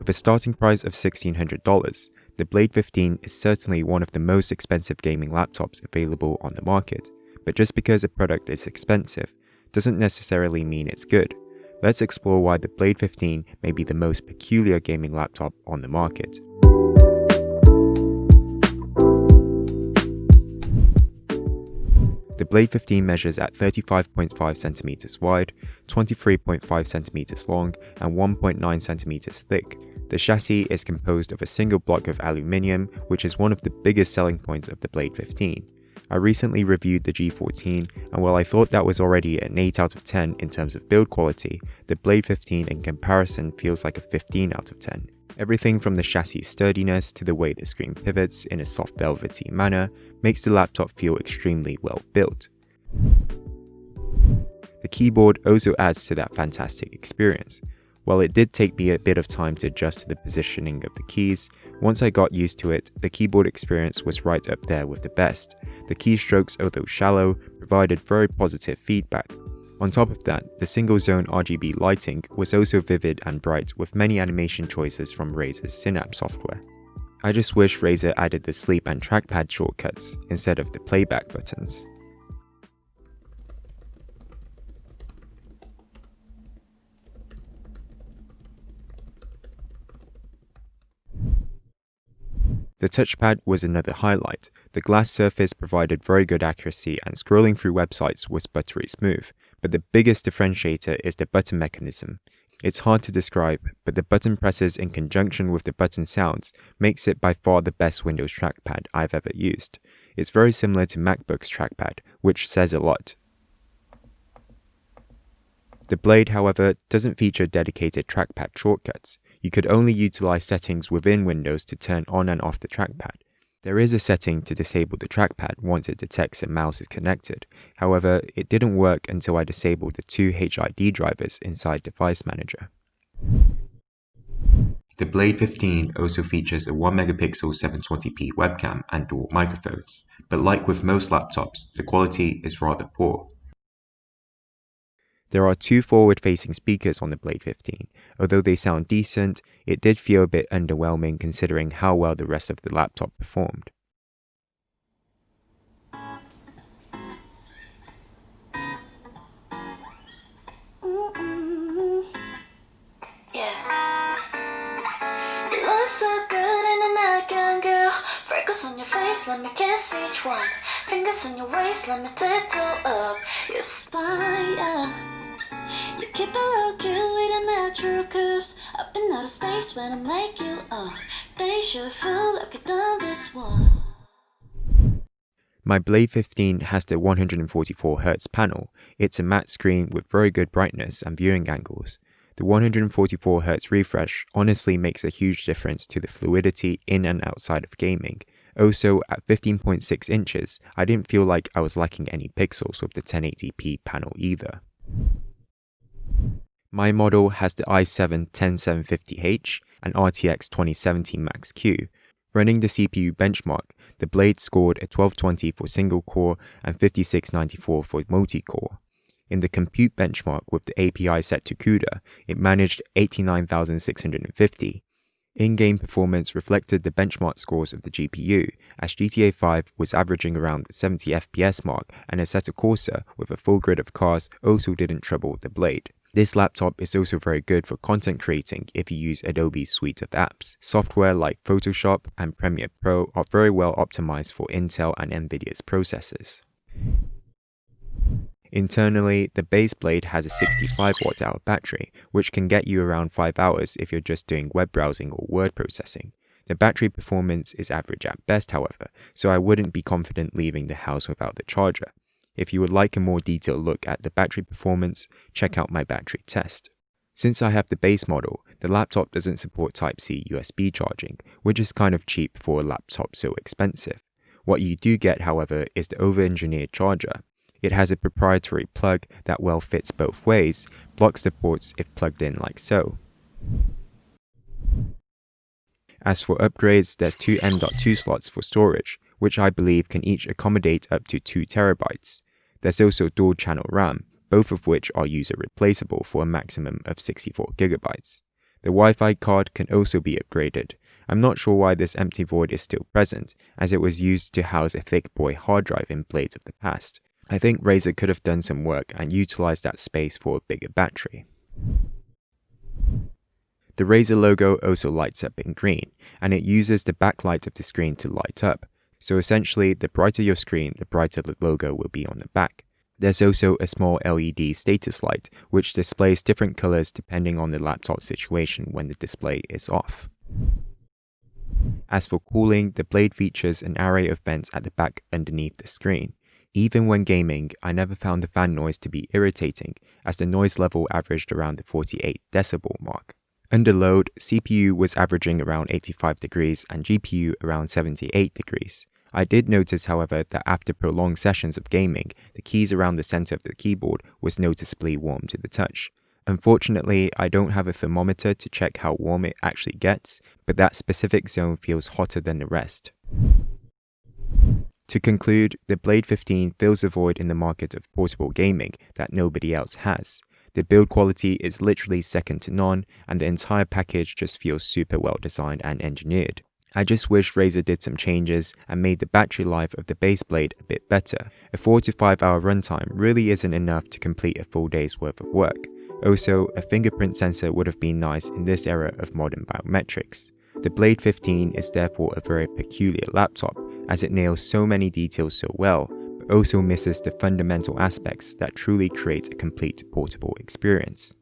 With a starting price of $1,600, the Blade 15 is certainly one of the most expensive gaming laptops available on the market, but just because a product is expensive doesn't necessarily mean it's good. Let's explore why the Blade 15 may be the most peculiar gaming laptop on the market. The Blade 15 measures at 35.5 centimeters wide, 23.5 centimeters long, and 1.9 centimeters thick. The chassis is composed of a single block of aluminium, which is one of the biggest selling points of the Blade 15. I recently reviewed the G14, and while I thought that was already an 8 out of 10 in terms of build quality, the Blade 15 in comparison feels like a 15 out of 10. Everything from the chassis sturdiness to the way the screen pivots in a soft velvety manner makes the laptop feel extremely well built. The keyboard also adds to that fantastic experience. While it did take me a bit of time to adjust to the positioning of the keys, once I got used to it, the keyboard experience was right up there with the best. The keystrokes, although shallow, provided very positive feedback. On top of that, the single-zone RGB lighting was also vivid and bright with many animation choices from Razer's Synapse software. I just wish Razer added the sleep and trackpad shortcuts instead of the playback buttons. The touchpad was another highlight. The glass surface provided very good accuracy and scrolling through websites was buttery smooth, but the biggest differentiator is the button mechanism. It's hard to describe, but the button presses in conjunction with the button sounds makes it by far the best Windows trackpad I've ever used. It's very similar to MacBook's trackpad, which says a lot. The Blade, however, doesn't feature dedicated trackpad shortcuts. You could only utilize settings within Windows to turn on and off the trackpad. There is a setting to disable the trackpad once it detects a mouse is connected. However, it didn't work until I disabled the two HID drivers inside Device Manager. The Blade 15 also features a 1MP 720p webcam and dual microphones, but like with most laptops, the quality is rather poor. There are two forward-facing speakers on the Blade 15. Although they sound decent, it did feel a bit underwhelming considering how well the rest of the laptop performed. So good in a nightgown, girl. Freckles on your face, let me kiss each one. Fingers on your waist, let me tiptoe up your spine. You keep it real cute with the natural curves. Up in outer space when I make you they should feel like I've done this one. My Blade 15 has the 144Hz panel. It's a matte screen with very good brightness and viewing angles. The 144Hz refresh honestly makes a huge difference to the fluidity in and outside of gaming. Also, at 15.6 inches, I didn't feel like I was lacking any pixels with the 1080p panel either. My model has the i7-10750H and RTX 2070 Max-Q. Running the CPU benchmark, the Blade scored a 1220 for single-core and 5694 for multi-core. In the compute benchmark with the API set to CUDA, it managed 89,650. In-game performance reflected the benchmark scores of the GPU, as GTA 5 was averaging around the 70 FPS mark, and Assetto Corsa with a full grid of cars also didn't trouble the Blade. This laptop is also very good for content creating if you use Adobe's suite of apps. Software like Photoshop and Premiere Pro are very well optimized for Intel and Nvidia's processors. Internally, the base Blade has a 65 watt-hour battery, which can get you around 5 hours if you're just doing web browsing or word processing. The battery performance is average at best, however, so I wouldn't be confident leaving the house without the charger. If you would like a more detailed look at the battery performance, check out my battery test. Since I have the base model, the laptop doesn't support Type-C USB charging, which is kind of cheap for a laptop so expensive. What you do get, however, is the over-engineered charger. It has a proprietary plug that well fits both ways, blocks the ports if plugged in like so. As for upgrades, there's two M.2 slots for storage, which I believe can each accommodate up to 2 TB. There's also dual channel RAM, both of which are user replaceable for a maximum of 64 GB. The Wi-Fi card can also be upgraded. I'm not sure why this empty void is still present, as it was used to house a thick boy hard drive in blades of the past. I think Razer could have done some work and utilized that space for a bigger battery. The Razer logo also lights up in green, and it uses the backlight of the screen to light up. So essentially, the brighter your screen, the brighter the logo will be on the back. There's also a small LED status light, which displays different colors depending on the laptop situation when the display is off. As for cooling, the Blade features an array of vents at the back underneath the screen. Even when gaming, I never found the fan noise to be irritating, as the noise level averaged around the 48 decibel mark. Under load, CPU was averaging around 85 degrees and GPU around 78 degrees. I did notice, however, that after prolonged sessions of gaming, the keys around the center of the keyboard was noticeably warm to the touch. Unfortunately, I don't have a thermometer to check how warm it actually gets, but that specific zone feels hotter than the rest. To conclude, the Blade 15 fills a void in the market of portable gaming that nobody else has. The build quality is literally second to none, and the entire package just feels super well designed and engineered. I just wish Razer did some changes and made the battery life of the base Blade a bit better. A 4 to 5 hour runtime really isn't enough to complete a full day's worth of work. Also, a fingerprint sensor would have been nice in this era of modern biometrics. The Blade 15 is therefore a very peculiar laptop, as it nails so many details so well, but also misses the fundamental aspects that truly create a complete portable experience.